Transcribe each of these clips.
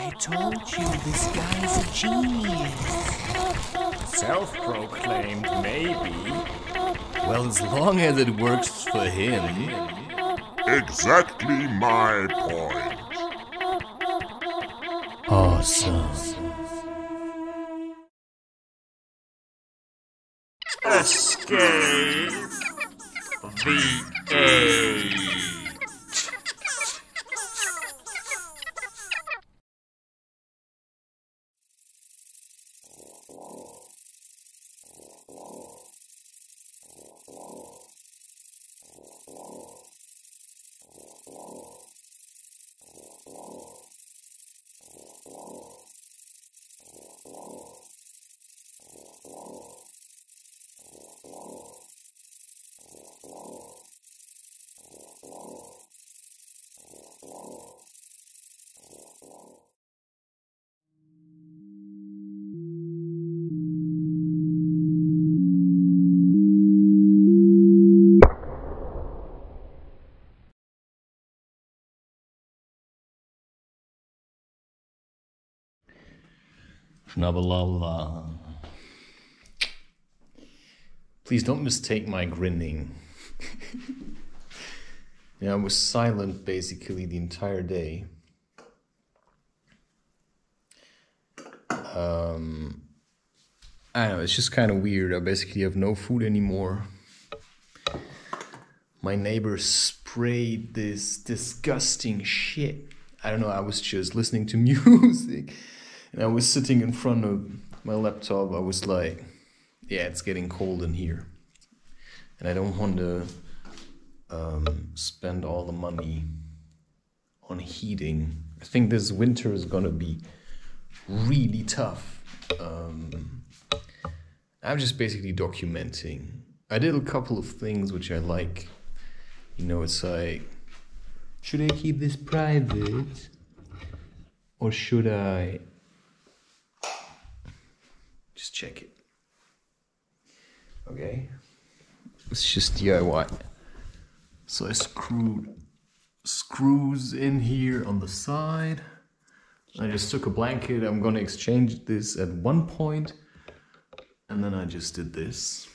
I told you this guy's a genius. Self-proclaimed, maybe. Well, as long as it works for him. Exactly my point. Awesome. Escape the age. Schnabalala. Please don't mistake my grinning. Yeah, I was silent basically the entire day. I don't know, it's just kind of weird. I basically have no food anymore. My neighbor sprayed this disgusting shit. I don't know, I was just listening to music. And I was sitting in front of my laptop. I was like, yeah, it's getting cold in here. And I don't want to spend all the money on heating. I think this winter is going to be really tough. I'm just basically documenting. I did a couple of things which I like. You know, it's like, should I keep this private? Or should I just check it? Okay. It's just DIY. So I screwed screws in here on the side. I just took a blanket. I'm gonna exchange this at one point. And then I just did this.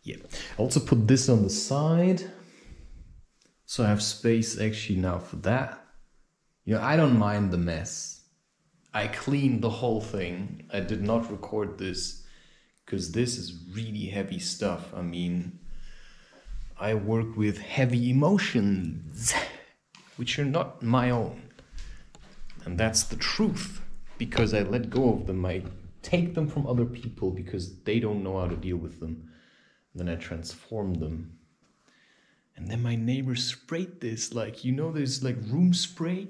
Yeah. I also put this on the side. So I have space actually now for that. You know, I don't mind the mess. I cleaned the whole thing. I did not record this because this is really heavy stuff. I mean, I work with heavy emotions, which are not my own. And that's the truth, because I let go of them. I take them from other people because they don't know how to deal with them. And then I transform them. And then my neighbor sprayed this, like, you know, there's like room spray.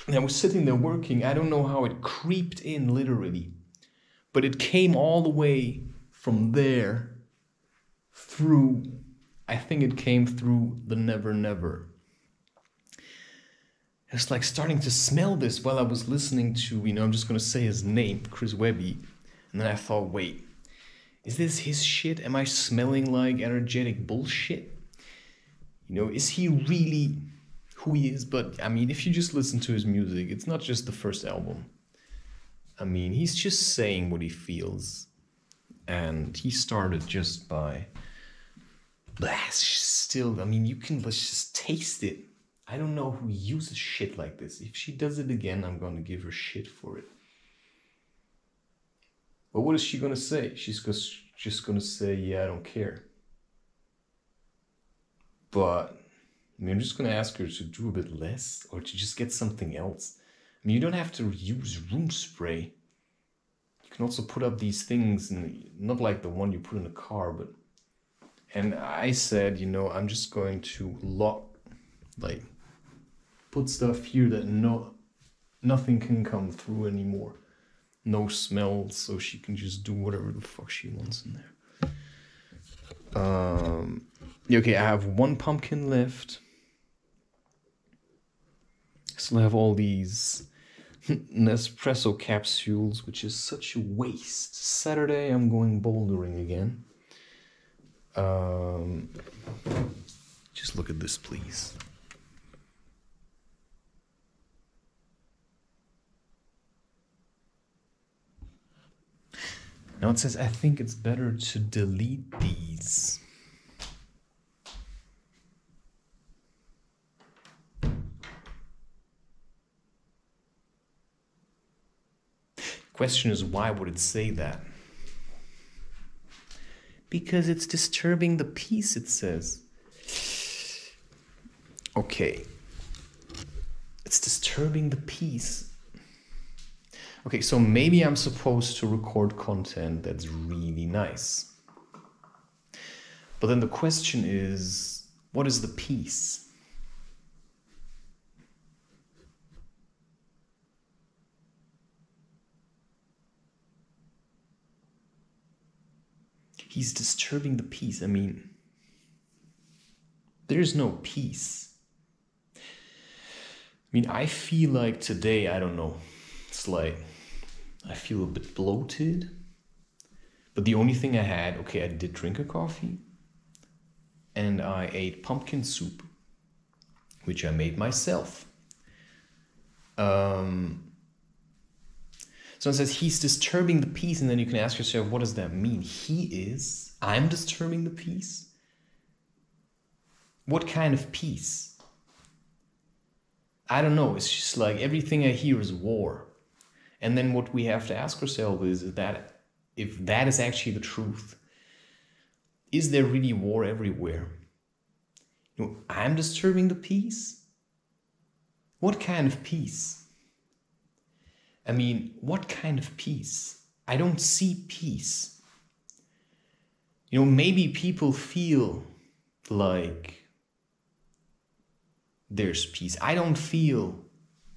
And I was sitting there working. I don't know how it creeped in, literally. But it came all the way from there through, I think it came through the Never Never. I was like starting to smell this while I was listening to, you know, I'm just going to say his name, Chris Webby. And then I thought, wait, is this his shit? Am I smelling like energetic bullshit? You know, is he really who he is? But I mean, if you just listen to his music, it's not just the first album. I mean, he's just saying what he feels. And he started just by, still, I mean, let's just taste it. I don't know who uses shit like this. If she does it again, I'm going to give her shit for it. But what is she going to say? She's just going to say, yeah, I don't care. But I mean, I'm just going to ask her to do a bit less or to just get something else. I mean, you don't have to use room spray. You can also put up these things, not like the one you put in a car, but... And I said, you know, I'm just going to put stuff here that nothing can come through anymore. No smells, so she can just do whatever the fuck she wants in there. Okay, I have one pumpkin left. I still have all these Nespresso capsules, which is such a waste. Saturday, I'm going bouldering again. Just Just look at this, please. Now it says, I think it's better to delete these. Question is, why would it say that? Because it's disturbing the peace, it says. Okay. It's disturbing the peace. Okay, so maybe I'm supposed to record content that's really nice. But then the question is, what is the peace? He's disturbing the peace. I mean, there's no peace. I mean, I feel like today, I don't know, it's like, I feel a bit bloated. But the only thing I had, okay, I did drink a coffee and I ate pumpkin soup, which I made myself. So it says he's disturbing the peace, and then you can ask yourself, what does that mean? I'm disturbing the peace? What kind of peace? I don't know, it's just like everything I hear is war. And then what we have to ask ourselves is that if that is actually the truth, is there really war everywhere? You know, I'm disturbing the peace? What kind of peace? I mean, what kind of peace? I don't see peace. You know, maybe people feel like there's peace. I don't feel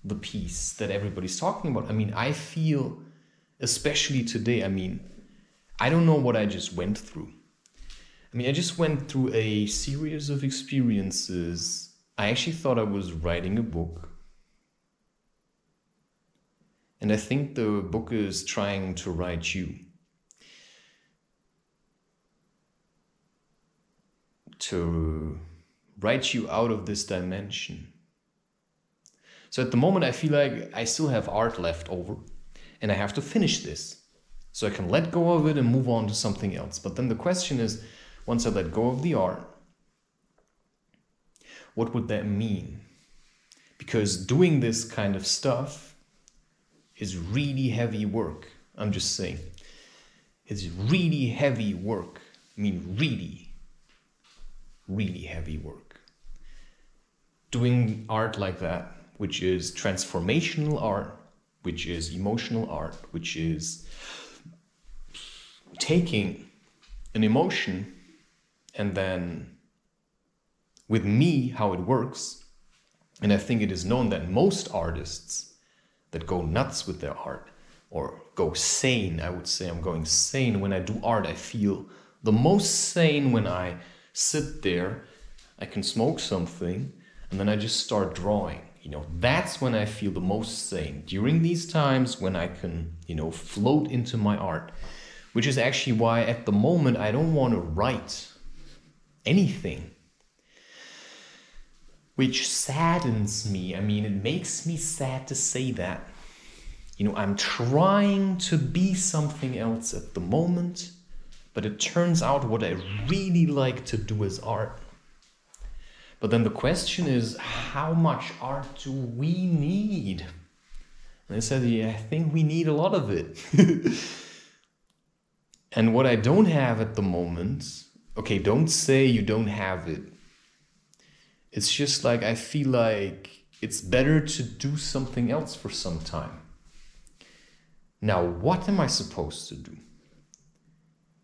the peace that everybody's talking about. I mean, I feel, especially today, I mean, I don't know what I just went through. I mean, I just went through a series of experiences. I actually thought I was writing a book. And I think the book is trying to write you. To write you out of this dimension. So at the moment I feel like I still have art left over and I have to finish this. So I can let go of it and move on to something else. But then the question is, once I let go of the art, what would that mean? Because doing this kind of stuff is really heavy work. I'm just saying. It's really heavy work. I mean, really, really heavy work. Doing art like that, which is transformational art, which is emotional art, which is taking an emotion and then with me, how it works. And I think it is known that most artists that go nuts with their art or go sane, I would say I'm going sane. When I do art, I feel the most sane when I sit there, I can smoke something and then I just start drawing. You know, that's when I feel the most sane. During these times when I can, you know, float into my art, which is actually why at the moment I don't want to write anything. Which saddens me. I mean, it makes me sad to say that. You know, I'm trying to be something else at the moment, but it turns out what I really like to do is art. But then the question is, how much art do we need? And I said, yeah, I think we need a lot of it. And what I don't have at the moment, okay, don't say you don't have it. It's just like, I feel like it's better to do something else for some time. Now, what am I supposed to do?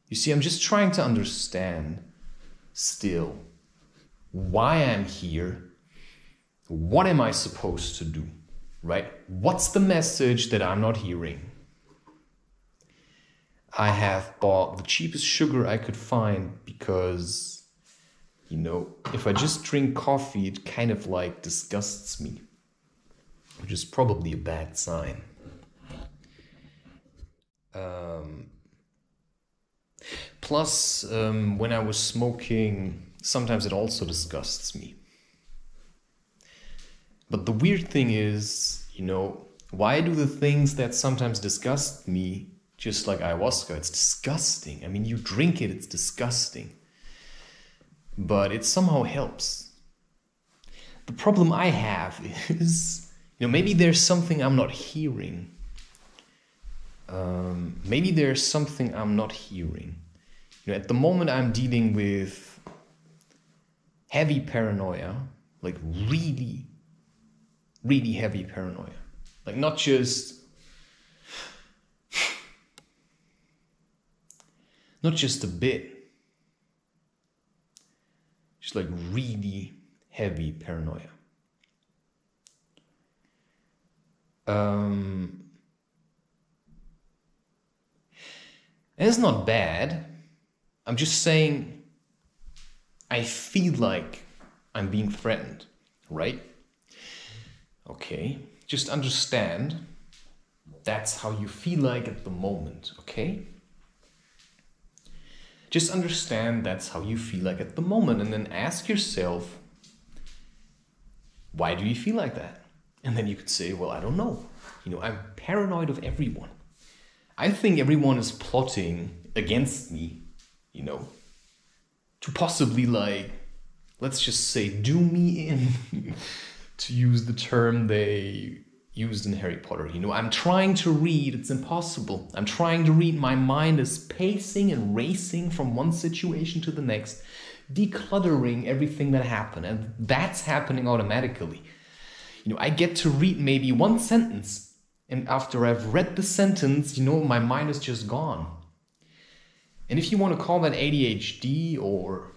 You see, I'm just trying to understand still why I'm here. What am I supposed to do, right? What's the message that I'm not hearing? I have bought the cheapest sugar I could find because, you know, if I just drink coffee, it kind of like disgusts me, which is probably a bad sign. Plus, when I was smoking sometimes it also disgusts me. But the weird thing is, why do the things that sometimes disgust me, just like ayahuasca, it's disgusting. I mean, you drink it, it's disgusting. But it somehow helps. The problem I have is, maybe there's something I'm not hearing. Maybe there's something I'm not hearing. At the moment I'm dealing with heavy paranoia, like really, really heavy paranoia. Like not just a bit, just like really heavy paranoia. And it's not bad. I'm just saying I feel like I'm being threatened, right? Okay, just understand that's how you feel like at the moment, okay? Just understand that's how you feel like at the moment, and then ask yourself, why do you feel like that? And then you could say, well, I don't know. I'm paranoid of everyone. I think everyone is plotting against me, to possibly let's just say, do me in, to use the term they used in Harry Potter. I'm trying to read, it's impossible. I'm trying to read, my mind is pacing and racing from one situation to the next, decluttering everything that happened, and that's happening automatically. I get to read maybe one sentence, and after I've read the sentence, my mind is just gone. And if you want to call that ADHD or,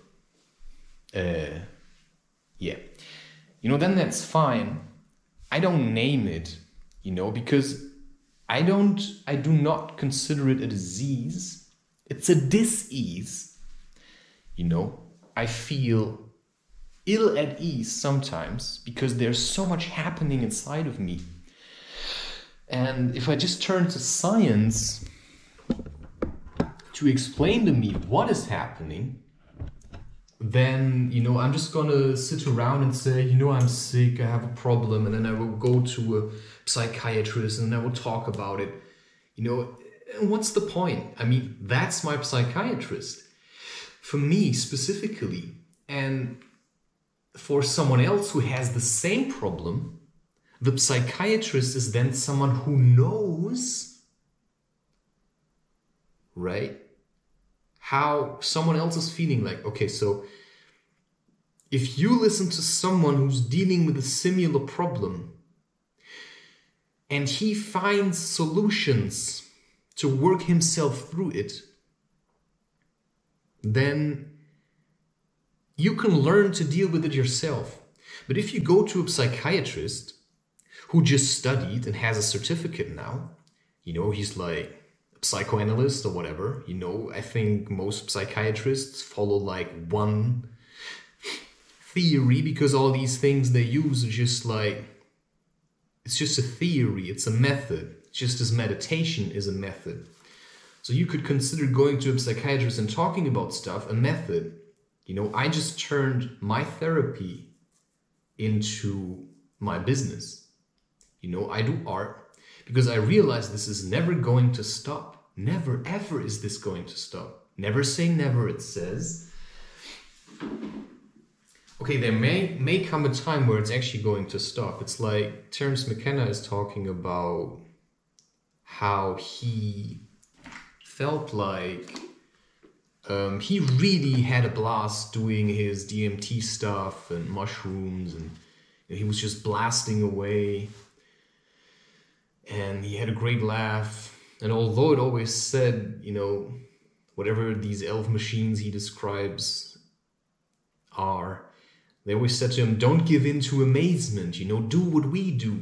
then that's fine. I don't name it, because I do not consider it a disease. It's a dis-ease. I feel ill at ease sometimes because there's so much happening inside of me. And if I just turn to science to explain to me what is happening, then, I'm just gonna sit around and say, I'm sick, I have a problem, and then I will go to a psychiatrist and I will talk about it. And what's the point? I mean, that's my psychiatrist. For me specifically, and for someone else who has the same problem, the psychiatrist is then someone who knows, right, how someone else is feeling. Like, okay, so if you listen to someone who's dealing with a similar problem and he finds solutions to work himself through it, then you can learn to deal with it yourself. But if you go to a psychiatrist who just studied and has a certificate now, he's like a psychoanalyst or whatever, I think most psychiatrists follow one theory, because all these things they use are just it's just a theory, it's a method, just as meditation is a method. So you could consider going to a psychiatrist and talking about stuff a method. I just turned my therapy into my business. I do art because I realize this is never going to stop. Never, ever is this going to stop. Never say never, it says. Okay, there may come a time where it's actually going to stop. It's like Terence McKenna is talking about how he felt like he really had a blast doing his DMT stuff and mushrooms, and he was just blasting away, and he had a great laugh. And although it always said, whatever these elf machines he describes are, they always said to him, don't give in to amazement, do what we do.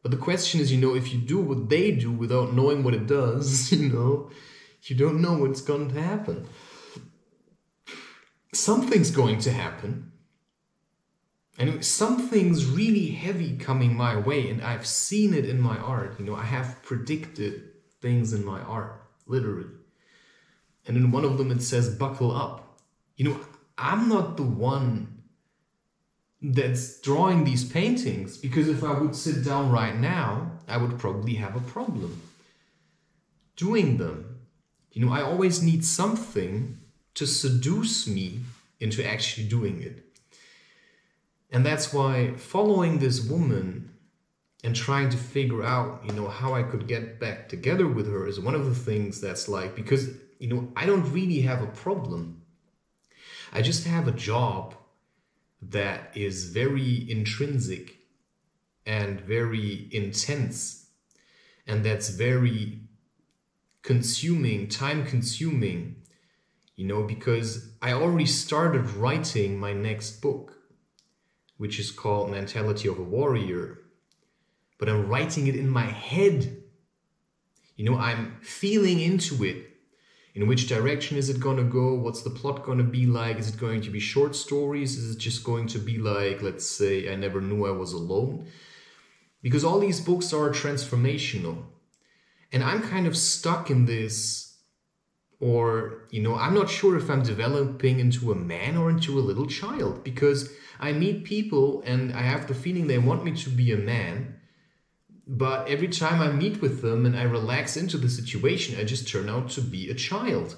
But the question is, if you do what they do without knowing what it does, you don't know what's going to happen. Something's going to happen. And something's really heavy coming my way, and I've seen it in my art. I have predicted things in my art, literally. And in one of them it says, buckle up. I'm not the one that's drawing these paintings, because if I would sit down right now, I would probably have a problem doing them. You know, I always need something to seduce me into actually doing it. And that's why following this woman and trying to figure out, you know, how I could get back together with her is one of the things that's like, because, you know, I don't really have a problem. I just have a job that is very intrinsic and very intense, and that's very consuming, time consuming, you know, because I already started writing my next book, which is called Mentality of a Warrior, but I'm writing it in my head. You know, I'm feeling into it. In which direction is it going to go? What's the plot going to be like? Is it going to be short stories? Is it just going to be like, let's say, I Never Knew I Was Alone? Because all these books are transformational. And I'm kind of stuck in this, or, you know, I'm not sure if I'm developing into a man or into a little child, because I meet people and I have the feeling they want me to be a man. But every time I meet with them and I relax into the situation, I just turn out to be a child.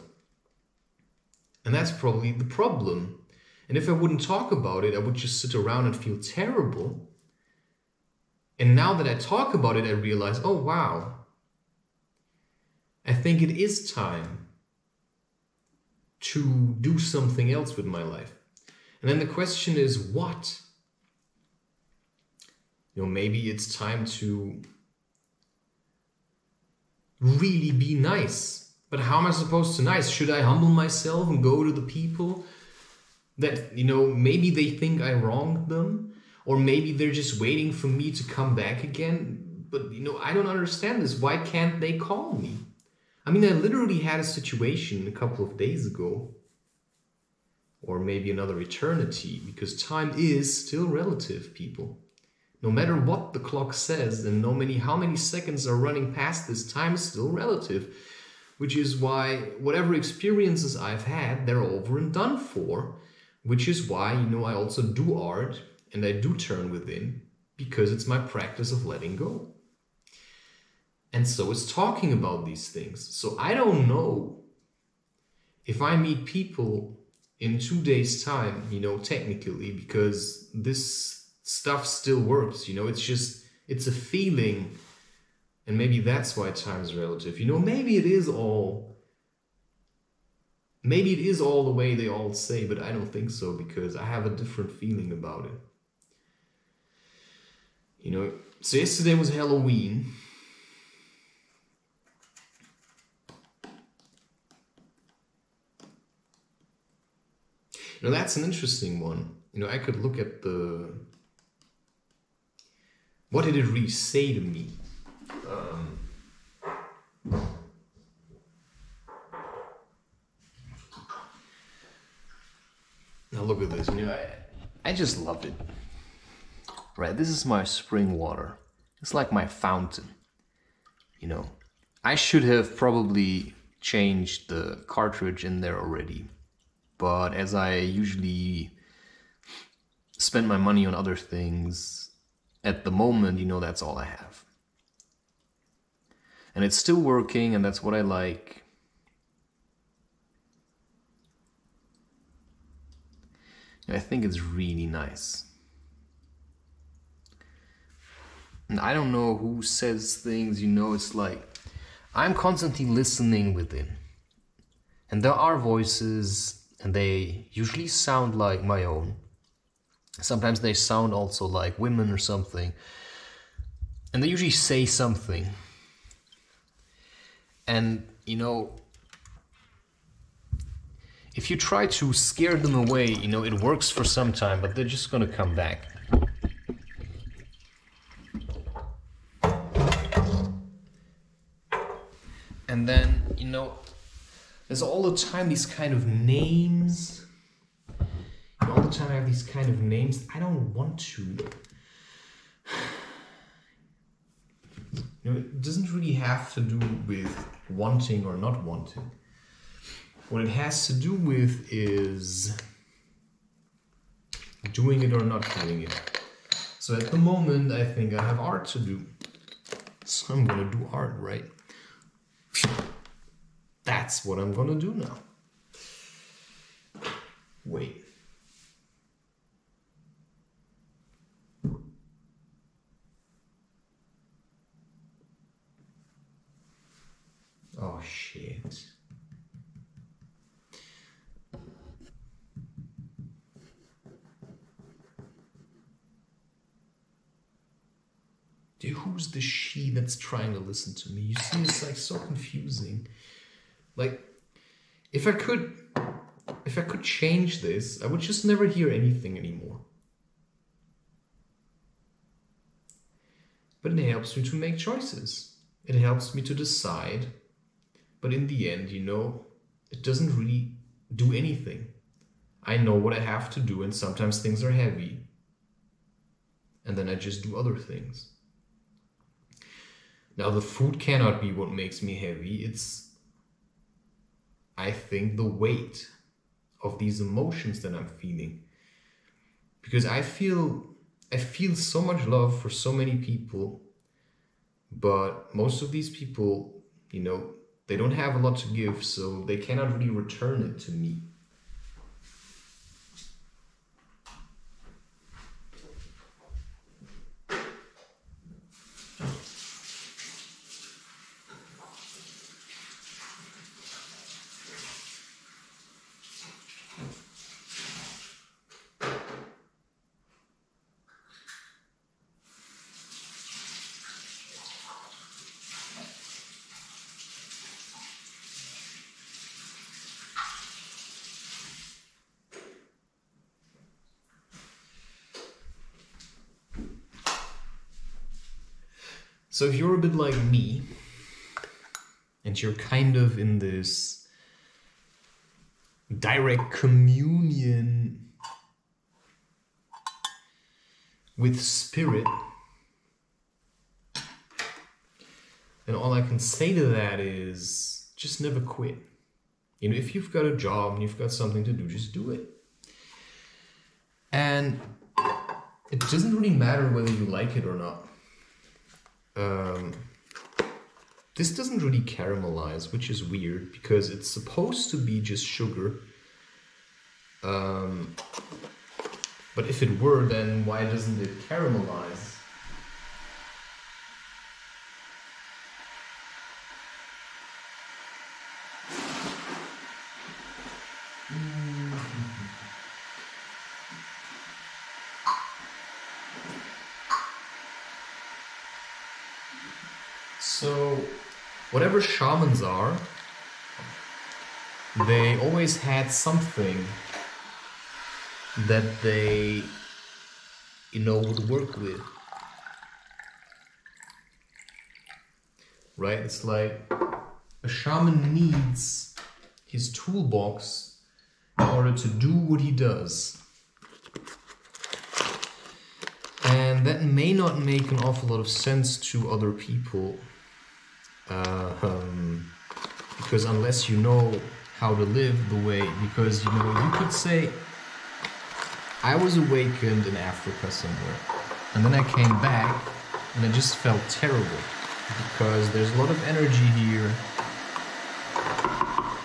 And that's probably the problem. And if I wouldn't talk about it, I would just sit around and feel terrible. And now that I talk about it, I realize, oh wow, I think it is time to do something else with my life. And then the question is, what? You know, maybe it's time to really be nice. But how am I supposed to nice? Should I humble myself and go to the people that, you know, maybe they think I wronged them? Or maybe they're just waiting for me to come back again? But, you know, I don't understand this. Why can't they call me? I mean, I literally had a situation a couple of days ago, or maybe another eternity, because time is still relative, people. No matter what the clock says and how many seconds are running past this, time is still relative. Which is why whatever experiences I've had, they're over and done for. Which is why, you know, I also do art and I do turn within, because it's my practice of letting go. And so is talking about these things. So I don't know if I meet people in 2 days' time, you know, technically, because this stuff still works, you know, it's a feeling, and maybe that's why time is relative. You know, maybe it is all the way they all say, but I don't think so, because I have a different feeling about it. You know, so yesterday was Halloween. You know, that's an interesting one. You know, I could look at what did it really say to me? Now look at this. You know, I just love it. Right, this is my spring water. It's like my fountain. You know, I should have probably changed the cartridge in there already. But as I usually spend my money on other things, at the moment, you know, that's all I have. And it's still working, and that's what I like. And I think it's really nice. And I don't know who says things, you know, it's like, I'm constantly listening within. And there are voices, and they usually sound like my own. Sometimes they sound also like women or something. And they usually say something. And, you know, if you try to scare them away, you know, it works for some time, but they're just gonna come back. And then, you know, there's all the time these kind of names. All the time I have these kind of names. I don't want to. You know, it doesn't really have to do with wanting or not wanting. What it has to do with is doing it or not doing it. So at the moment, I think I have art to do. So I'm gonna do art, right? That's what I'm gonna do now. Wait. Oh shit. Dude, who's the she that's trying to listen to me? You see, it's like so confusing. Like, if I could change this, I would just never hear anything anymore. But it helps me to make choices. It helps me to decide. But in the end, you know, it doesn't really do anything. I know what I have to do, and sometimes things are heavy. And then I just do other things. Now, the food cannot be what makes me heavy. It's, I think, the weight of these emotions that I'm feeling. Because I feel so much love for so many people, but most of these people, you know, they don't have a lot to give, so they cannot really return it to me. So if you're a bit like me, and you're kind of in this direct communion with spirit, then all I can say to that is just never quit. You know, if you've got a job and you've got something to do, just do it. And it doesn't really matter whether you like it or not. This doesn't really caramelize, which is weird because it's supposed to be just sugar. But if it were, then why doesn't it caramelize? So, whatever shamans are, they always had something that they, you know, would work with. Right? It's like a shaman needs his toolbox in order to do what he does. And that may not make an awful lot of sense to other people. Because unless you know how to live the way, because, you know, you could say, I was awakened in Africa somewhere, and then I came back, and I just felt terrible, because there's a lot of energy here,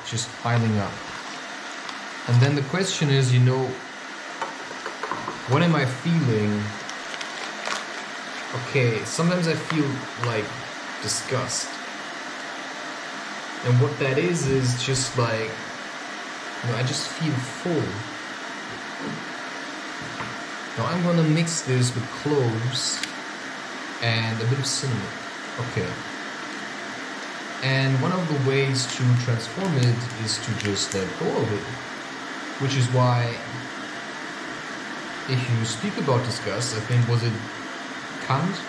just piling up. And then the question is, you know, what am I feeling? Okay, sometimes I feel like disgust. And what that is just like, you know, I just feel full. Now I'm gonna mix this with cloves and a bit of cinnamon. Okay. And one of the ways to transform it is to just let go of it. Which is why, if you speak about disgust, I think, was it Kant?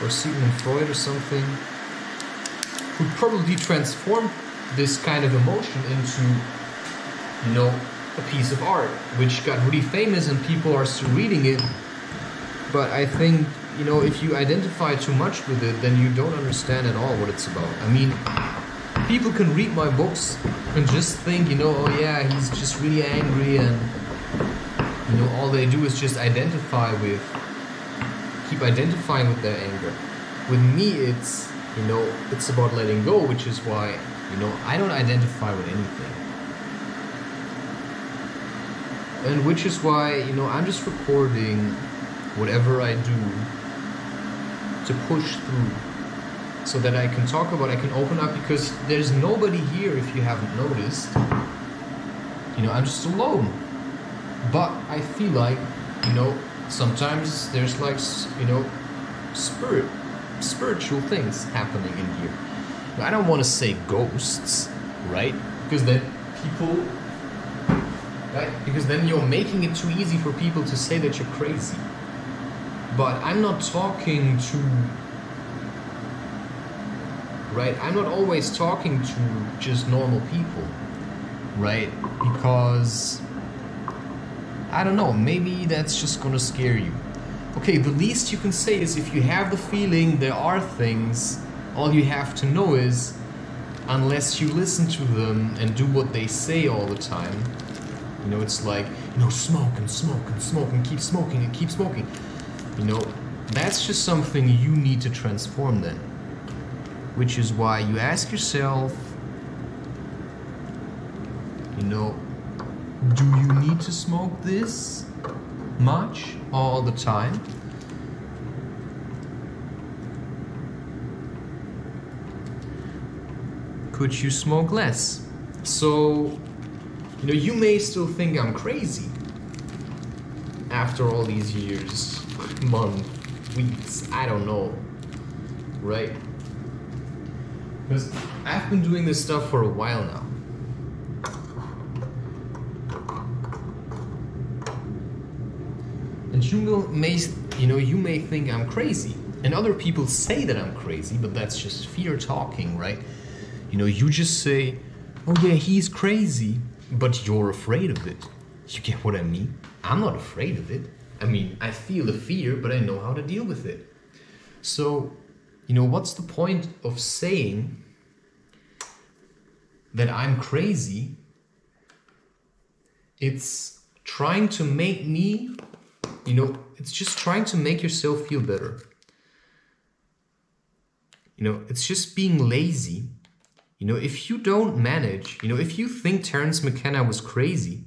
Or Sigmund Freud or something? Who probably transformed this kind of emotion into, you know, a piece of art, which got really famous and people are still reading it. But I think, you know, if you identify too much with it, then you don't understand at all what it's about. I mean, people can read my books And just think, you know, oh yeah, he's just really angry, and you know, all they do is just keep identifying with their anger. With me, it's, you know, it's about letting go, which is why, you know, I don't identify with anything. And which is why, you know, I'm just recording whatever I do to push through, so that I can talk about, I can open up, because there's nobody here, if you haven't noticed. You know, I'm just alone. But I feel like, you know, sometimes there's like, you know, spiritual things happening in here. I don't want to say ghosts, right? Because then people, right? Because then you're making it too easy for people to say that you're crazy. But I'm not talking to, right? I'm not always talking to just normal people, right? Because, I don't know, maybe that's just gonna scare you. Okay, the least you can say is, if you have the feeling there are things, all you have to know is, unless you listen to them and do what they say all the time, you know, it's like, you know, smoke and smoke and smoke and keep smoking and keep smoking. You know, that's just something you need to transform then. Which is why you ask yourself, you know, do you need to smoke this much all the time? Could you smoke less? So, you know, you may still think I'm crazy after all these years, months, weeks, I don't know, right? Because I've been doing this stuff for a while now. And you may think I'm crazy. And other people say that I'm crazy, but that's just fear talking, right? You know, you just say, oh yeah, he's crazy, but you're afraid of it. You get what I mean? I'm not afraid of it. I mean, I feel the fear, but I know how to deal with it. So, you know, what's the point of saying that I'm crazy? It's trying to make me, you know, it's just trying to make yourself feel better. You know, it's just being lazy. You know, if you don't manage, you know, if you think Terence McKenna was crazy,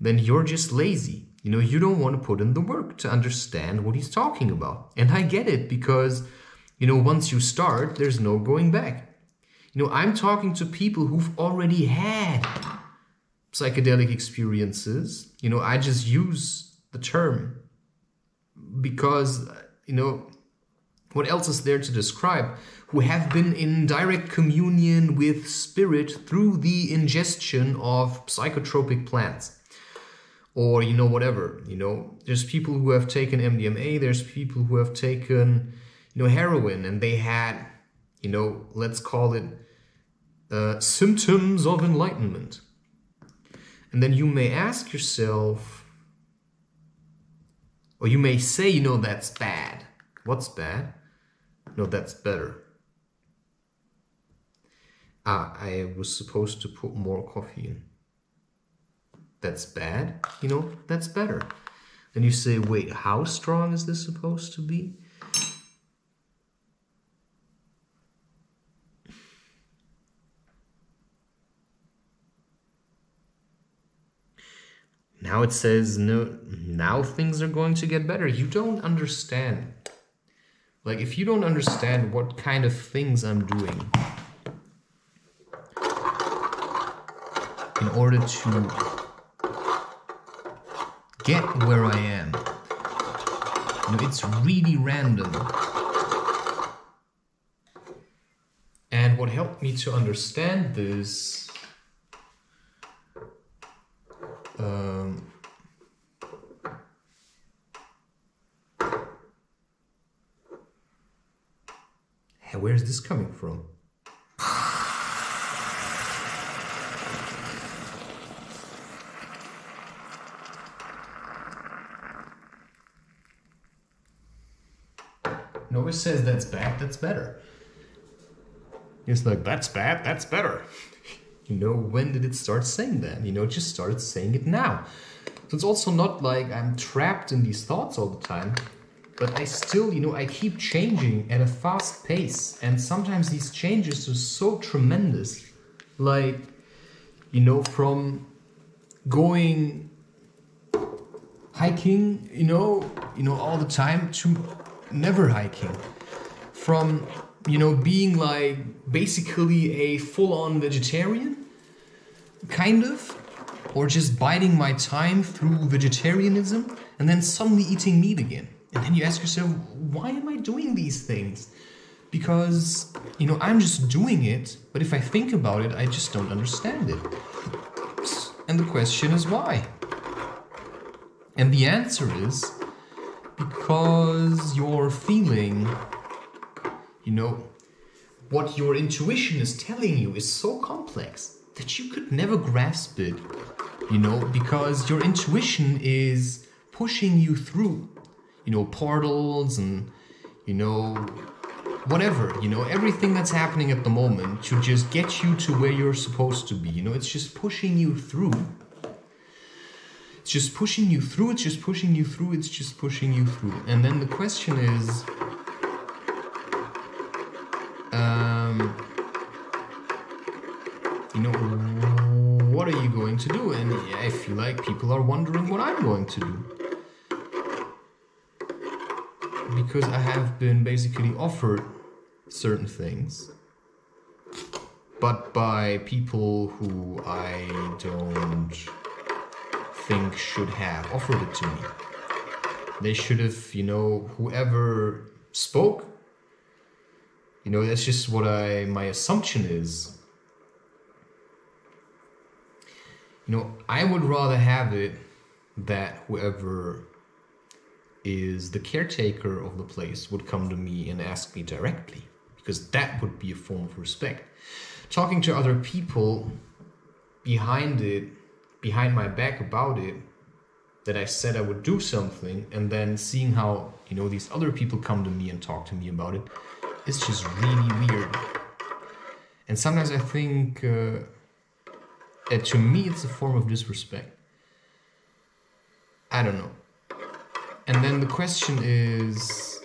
then you're just lazy. You know, you don't want to put in the work to understand what he's talking about. And I get it, because, you know, once you start, there's no going back. You know, I'm talking to people who've already had psychedelic experiences. You know, I just use the term because, you know, what else is there to describe? Who have been in direct communion with spirit through the ingestion of psychotropic plants. Or, you know, whatever, you know, there's people who have taken MDMA, there's people who have taken, you know, heroin, and they had, you know, let's call it symptoms of enlightenment. And then you may ask yourself, or you may say, you know, that's bad. What's bad? No, that's better. I was supposed to put more coffee in. That's bad, you know, that's better. Then you say, wait, how strong is this supposed to be? Now it says, no, now things are going to get better. You don't understand. Like, if you don't understand what kind of things I'm doing in order to get where I am, you know, it's really random. And what helped me to understand this, where's this coming from? No, it says that's bad, that's better. It's like, that's bad, that's better. You know, when did it start saying that? You know, it just started saying it now. So it's also not like I'm trapped in these thoughts all the time, but I still, you know, I keep changing at a fast pace. And sometimes these changes are so tremendous. Like, you know, from going hiking, you know, all the time to never hiking. From, you know, being like basically a full-on vegetarian, kind of, or just biding my time through vegetarianism and then suddenly eating meat again. And then you ask yourself, why am I doing these things? Because, you know, I'm just doing it, but if I think about it, I just don't understand it. And the question is why? And the answer is because you're feeling, you know, what your intuition is telling you is so complex that you could never grasp it, you know, because your intuition is pushing you through, you know, portals and, you know, whatever, you know, everything that's happening at the moment to just get you to where you're supposed to be, you know, it's just pushing you through. It's just pushing you through, it's just pushing you through, it's just pushing you through. And then the question is, you know, what are you going to do? And I feel like people are wondering what I'm going to do. Because I have been basically offered certain things, but by people who I don't think should have offered it to me. They should have, you know, whoever spoke, you know, that's just what my assumption is. You know, I would rather have it that whoever is the caretaker of the place would come to me and ask me directly, because that would be a form of respect. Talking to other people behind my back about it, that I said I would do something, and then seeing how, you know, these other people come to me and talk to me about it, it's just really weird. And sometimes I think that to me it's a form of disrespect. I don't know. And then the question is,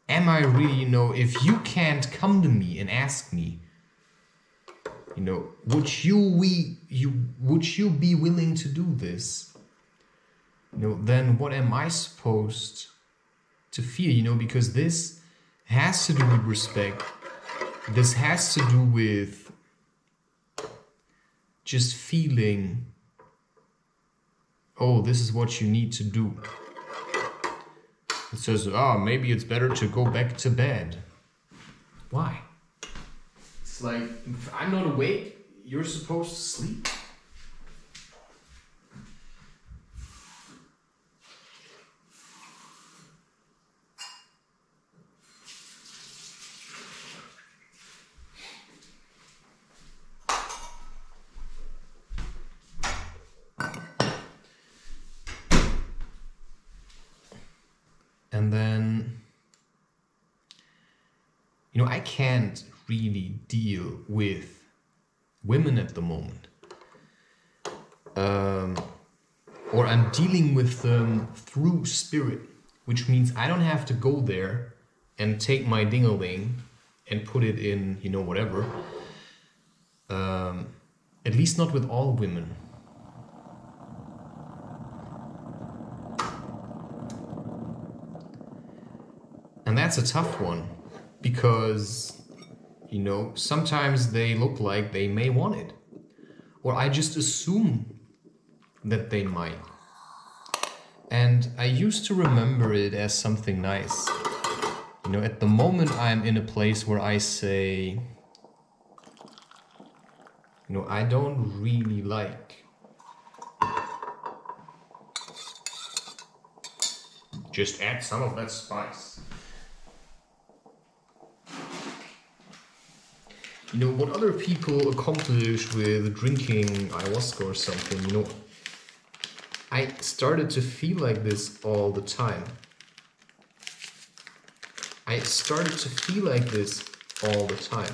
am I really, you know, if you can't come to me and ask me, you know, would you be willing to do this? You know, then what am I supposed to feel, you know, because this has to do with respect. This has to do with just feeling, oh, this is what you need to do. It says, oh, maybe it's better to go back to bed. Why? It's like, if I'm not awake, you're supposed to sleep. And then, you know, I can't really deal with women at the moment. Or I'm dealing with them through spirit, which means I don't have to go there and take my ding-a-ling and put it in, you know, whatever. At least not with all women. And that's a tough one, because, you know, sometimes they look like they may want it. Or I just assume that they might. And I used to remember it as something nice. You know, at the moment I'm in a place where I say, you know, I don't really like. Just add some of that spice. You know, what other people accomplish with drinking ayahuasca or something, you know, I started to feel like this all the time. I started to feel like this all the time.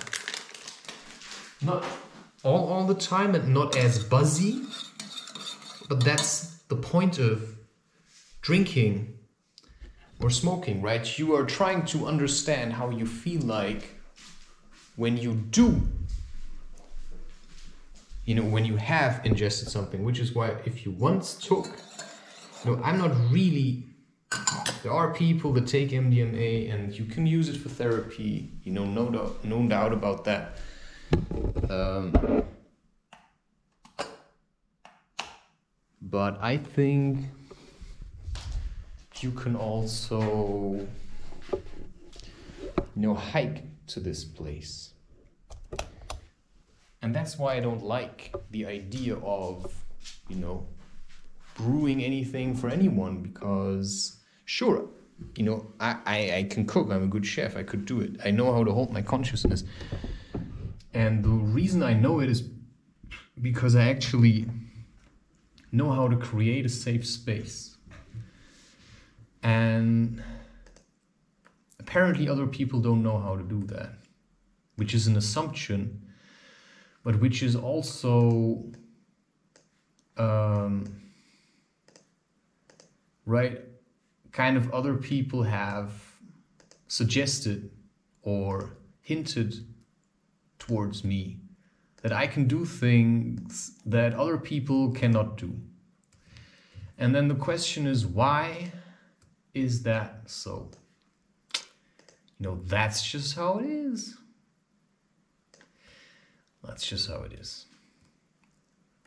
Not all the time and not as buzzy, but that's the point of drinking or smoking, right? You are trying to understand how you feel like when you do, when you have ingested something, which is why if you once took, I'm not really, there are people that take MDMA and you can use it for therapy, no doubt about that. But I think you can also, hike to this place. And that's why I don't like the idea of, brewing anything for anyone, because sure, I can cook, I'm a good chef, I could do it. I know how to hold my consciousness. And the reason I know it is because I actually know how to create a safe space. And apparently other people don't know how to do that, which is an assumption, but which is also, right, kind of other people have suggested or hinted towards me that I can do things that other people cannot do. And then the question is, why is that so? That's just how it is. That's just how it is.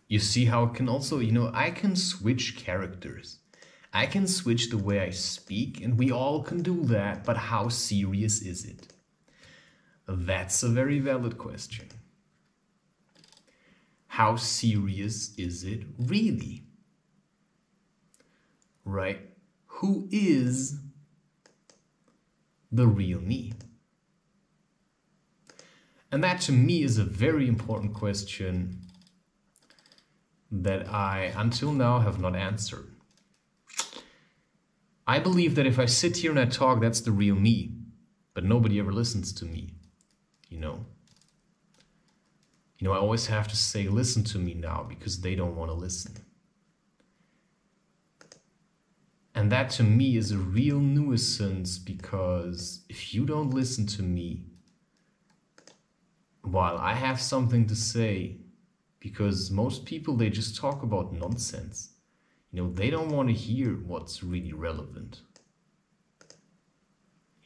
You see how it can also, I can switch characters. I can switch the way I speak, and we all can do that, but how serious is it? That's a very valid question. How serious is it really? Right? Who is the real me? And that to me is a very important question that I until now have not answered. I believe that if I sit here and I talk, that's the real me, but nobody ever listens to me, I always have to say, listen to me now, because they don't want to listen. And that to me is a real nuisance, because if you don't listen to me while I have something to say, because most people, they just talk about nonsense. They don't want to hear what's really relevant.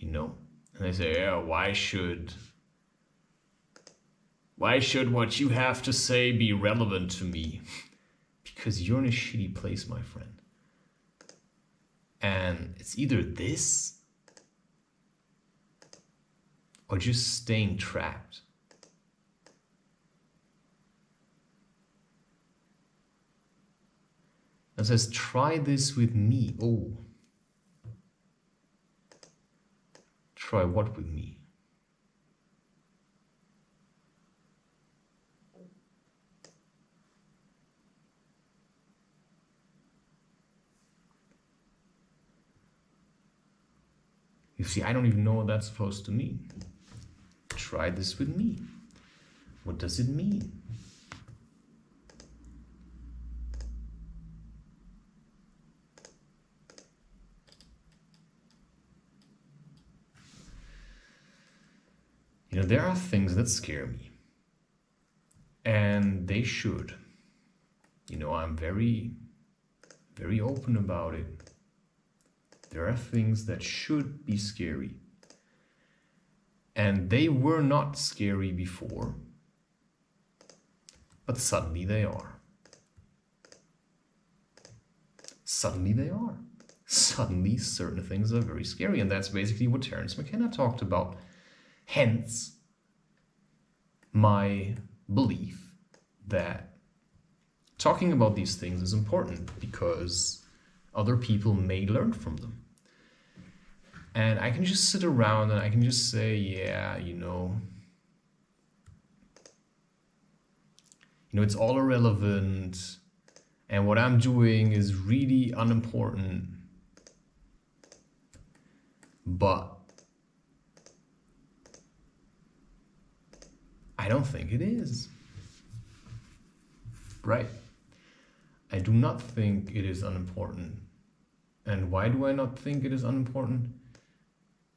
And they say, yeah, why should what you have to say be relevant to me? Because you're in a shitty place, my friend. And it's either this or just staying trapped. It says, try this with me. Oh. Try what with me? You see, I don't even know what that's supposed to mean. Try this with me. What does it mean? There are things that scare me. And they should. I'm very, very open about it. There are things that should be scary. And they were not scary before. But suddenly they are. Suddenly they are. Suddenly certain things are very scary. And that's basically what Terence McKenna talked about. Hence, my belief that talking about these things is important, because other people may learn from them. And I can just sit around and I can just say, yeah, it's all irrelevant, and what I'm doing is really unimportant. But I don't think it is. Right? I do not think it is unimportant. And why do I not think it is unimportant?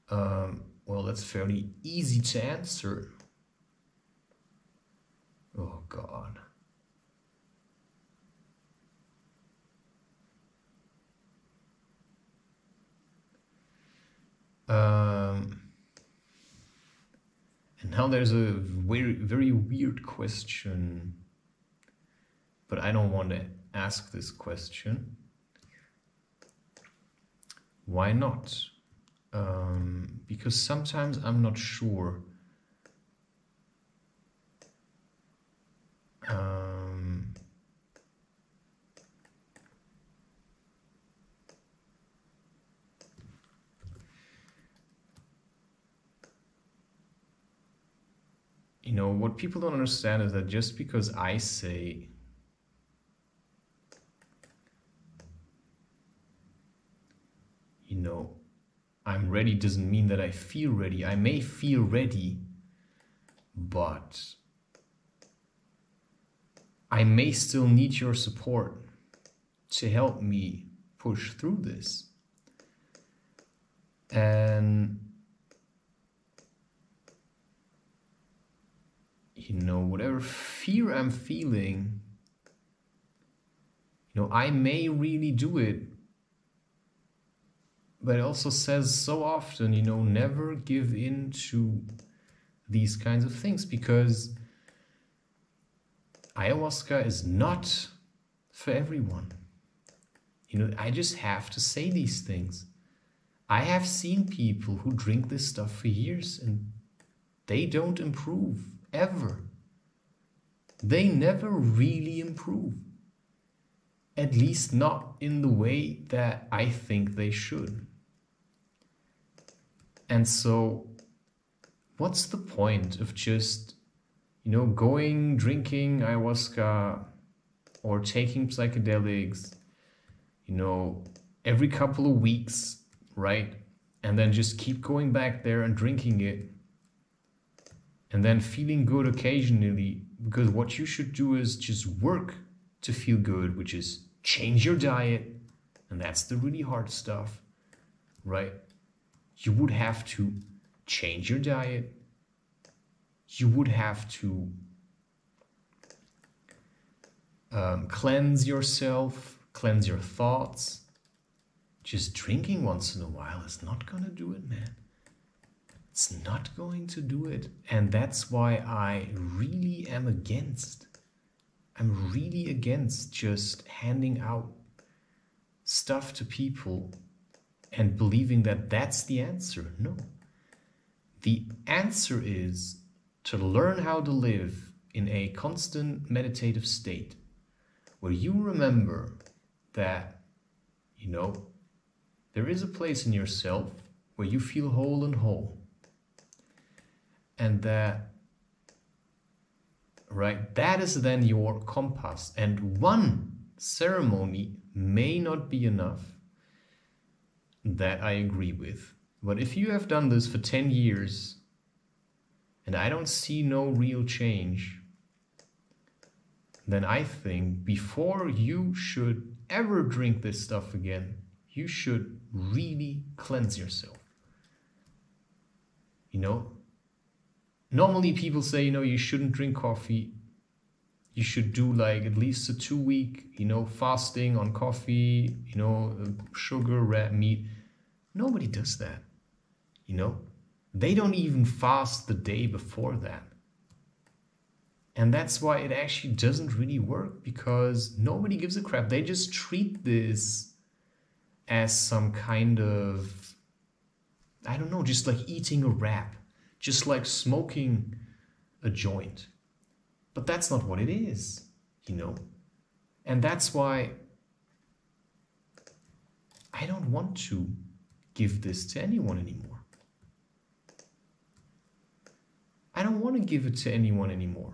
Well, that's fairly easy to answer. Oh, God. And now there's a very, very weird question, but I don't want to ask this question. Why not? Because sometimes I'm not sure. You know, what people don't understand is that just because I say, you know, I'm ready doesn't mean that I feel ready. I may feel ready, but I may still need your support to help me push through this. And you know, whatever fear I'm feeling, you know, I may really do it. But it also says so often, you know, never give in to these kinds of things, because ayahuasca is not for everyone. You know, I just have to say these things. I have seen people who drink this stuff for years and they don't improve, ever. They never really improve. At least not in the way that I think they should. And so, what's the point of just, you know, going, drinking ayahuasca or taking psychedelics, you know, every couple of weeks, right? And then just keep going back there and drinking it. And then feeling good occasionally, because what you should do is just work to feel good, which is change your diet. And that's the really hard stuff, right? You would have to change your diet. You would have to cleanse yourself, cleanse your thoughts. Just drinking once in a while is not going to do it, man. It's not going to do it. And that's why I really am against. I'm really against just handing out stuff to people and believing that that's the answer. No. The answer is to learn how to live in a constant meditative state where you remember that, you know, there is a place in yourself where you feel whole and whole. And that, right, that is then your compass. And one ceremony may not be enough. That I agree with. But if you have done this for 10 years and I don't see no real change, then I think before you should ever drink this stuff again, you should really cleanse yourself. You know, normally people say, you know, you shouldn't drink coffee. You should do like at least a 2-week, you know, fasting on coffee, you know, sugar, red meat. Nobody does that, you know. They don't even fast the day before that. And that's why it actually doesn't really work, because nobody gives a crap. They just treat this as some kind of, I don't know, just like eating a wrap, just like smoking a joint. But that's not what it is, you know. And that's why I don't want to give this to anyone anymore. I don't want to give it to anyone anymore.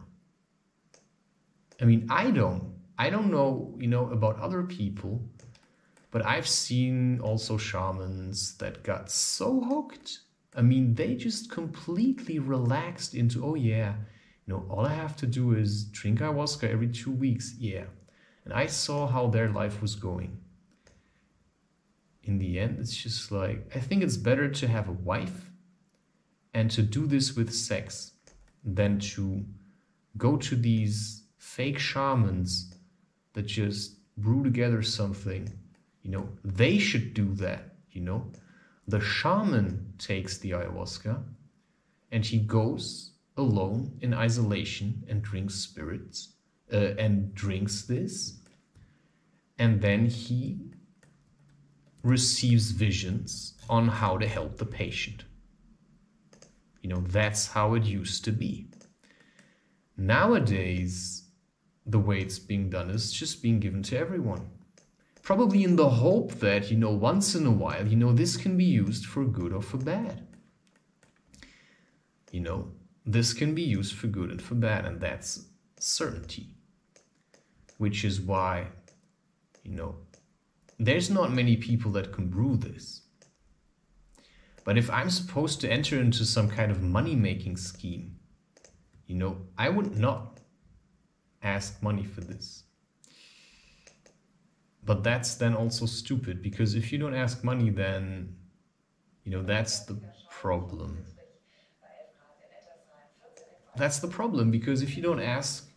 I mean, I don't know, you know, about other people, but I've seen also shamans that got so hooked. I mean, they just completely relaxed into, oh yeah, You know, all I have to do is drink ayahuasca every 2 weeks. Yeah. And I saw how their life was going. In the end, it's just like, I think it's better to have a wife and to do this with sex than to go to these fake shamans that just brew together something. You know, they should do that, you know. The shaman takes the ayahuasca and he goes alone in isolation and drinks spirits and drinks this. And then he receives visions on how to help the patient. You know, that's how it used to be. Nowadays, the way it's being done is just being given to everyone. Probably in the hope that, you know, once in a while, you know, this can be used for good or for bad. You know, this can be used for good and for bad, and that's certainty. Which is why, you know, there's not many people that can brew this. But if I'm supposed to enter into some kind of money-making scheme, you know, I would not ask money for this. But that's then also stupid, because if you don't ask money, then, you know, that's the problem. That's the problem, because if you don't ask,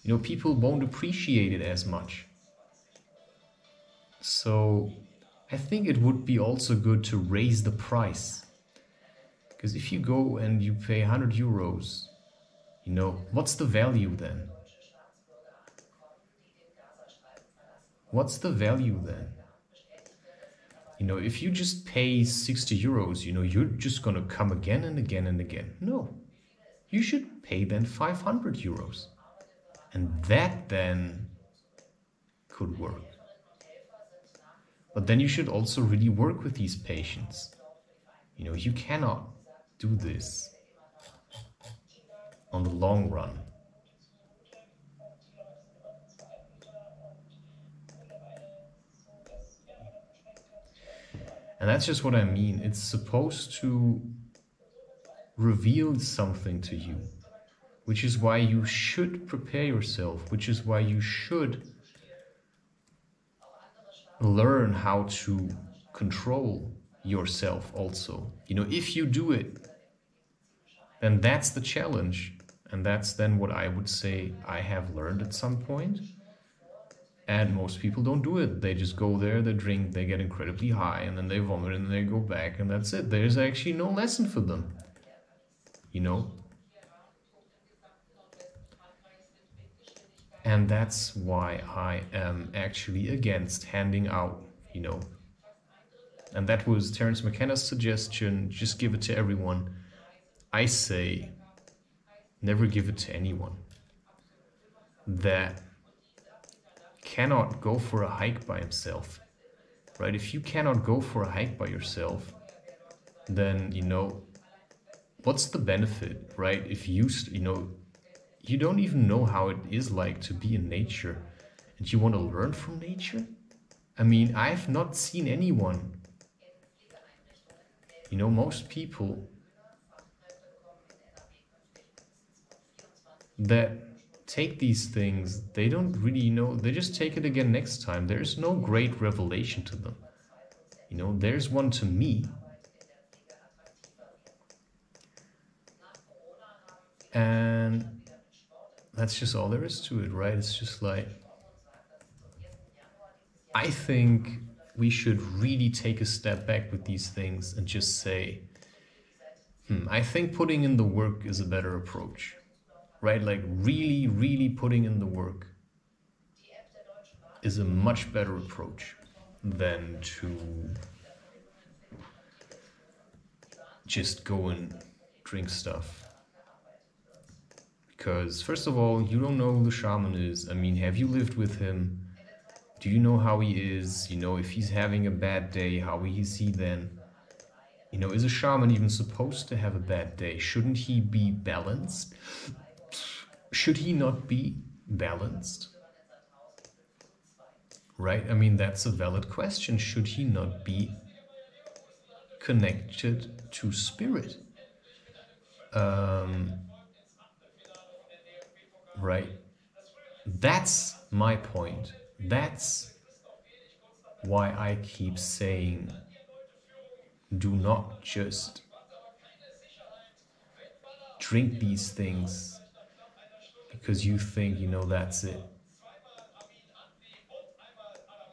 you know, people won't appreciate it as much. So I think it would be also good to raise the price. Because if you go and you pay 100 euros, you know, what's the value then? What's the value then? You know, if you just pay 60 euros, you know, you're just going to come again and again and again. No, you should pay then 500 euros. And that then could work. But then you should also really work with these patients. You know, you cannot do this on the long run. And that's just what I mean. It's supposed to reveal something to you, which is why you should prepare yourself, which is why you should learn how to control yourself also. You know, if you do it, then that's the challenge. And that's then what I would say I have learned at some point. And most people don't do it. They just go there, they drink, they get incredibly high, and then they vomit, and then they go back, and that's it. There's actually no lesson for them. You know? And that's why I am actually against handing out, you know. And that was Terence McKenna's suggestion, just give it to everyone. I say, never give it to anyone that cannot go for a hike by himself, right? If you cannot go for a hike by yourself, then, you know, what's the benefit, right? If you know, you don't even know how it is like to be in nature, and you want to learn from nature? I mean, I've not seen anyone, you know, most people that take these things, they don't really know, they just take it again next time. There's no great revelation to them. You know, there's one to me. And that's just all there is to it, right? It's just like, I think we should really take a step back with these things and just say, I think putting in the work is a better approach. Right, like really, really putting in the work is a much better approach than to just go and drink stuff. Because first of all, you don't know who the shaman is. I mean, have you lived with him? Do you know how he is? You know, if he's having a bad day, how is he then? You know, is a shaman even supposed to have a bad day? Shouldn't he be balanced? Should he not be balanced? Right? I mean, that's a valid question. Should he not be connected to spirit? right? That's my point. That's why I keep saying, do not just drink these things because you think, you know, that's it.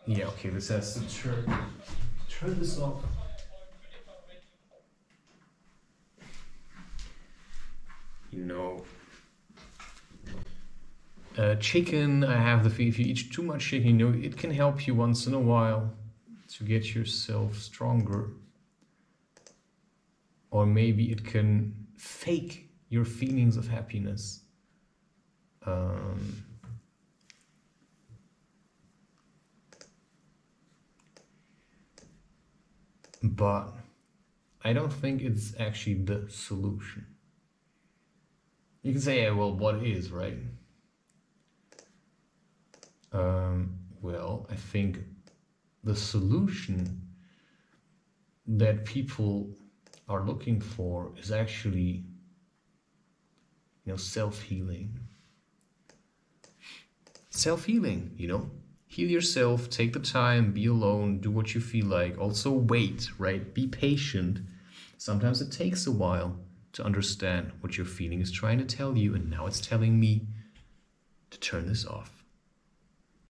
Yeah, okay, this has to turn this off. You know, chicken, I have the feeling if you eat too much chicken, you know, it can help you once in a while to get yourself stronger. Or maybe it can fake your feelings of happiness. But I don't think it's actually the solution. You can say, yeah, well, what is, right? Well, I think the solution that people are looking for is actually, you know, self-healing. Self-healing, you know? Heal yourself, take the time, be alone, do what you feel like. Also wait, right? Be patient. Sometimes it takes a while to understand what your feeling is trying to tell you, and now it's telling me to turn this off.